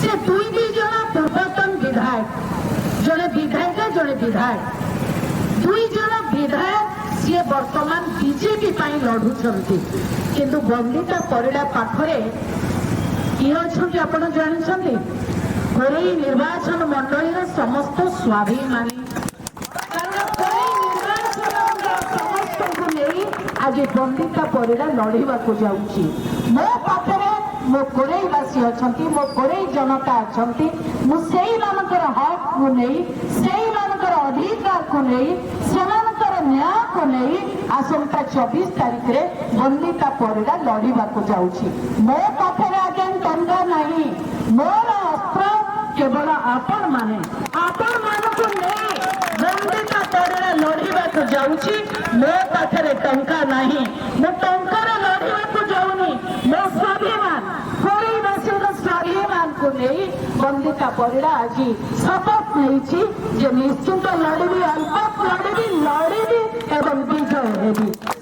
से दुई जन पूर्वतन विधायक जड़े विधायिका जड़े विधायक दुई जन विधायक सी वर्तमान बीजेपी लढ़ुंट किंतु बंदिता परिड़ा पाखरे किए अच्छा आप जानते कोई निर्वाचन मंडल समस्त स्वाभिमानी समस्त को नहीं आज बंदिता परिड़ा लड़वा को जाऊँगी मो पाखे मो कोरेवासी अच्छा मो कोरे जनता अच्छा मुझे हक को नहीं से अधिकार को नहीं से न्याय को नहीं आसंता 24 तारीख में बंदिता परिड़ा लड़वा को जाऊँगी मो पाखे आगे टंका नहीं मोर अस्त्र केवल आपण माने को नहीं बंदिता परिड़ा लड़वा को जाऊँगी मो पाखे टंका नहीं मो टंकार लड़वा को जाऊनी मो स्वाभिमान स्वाभिमान को नहीं बंदिता परिड़ा आज शपथ नहीं निश्चित लड़बी अल्प लड़बी एवं विजय हेबी।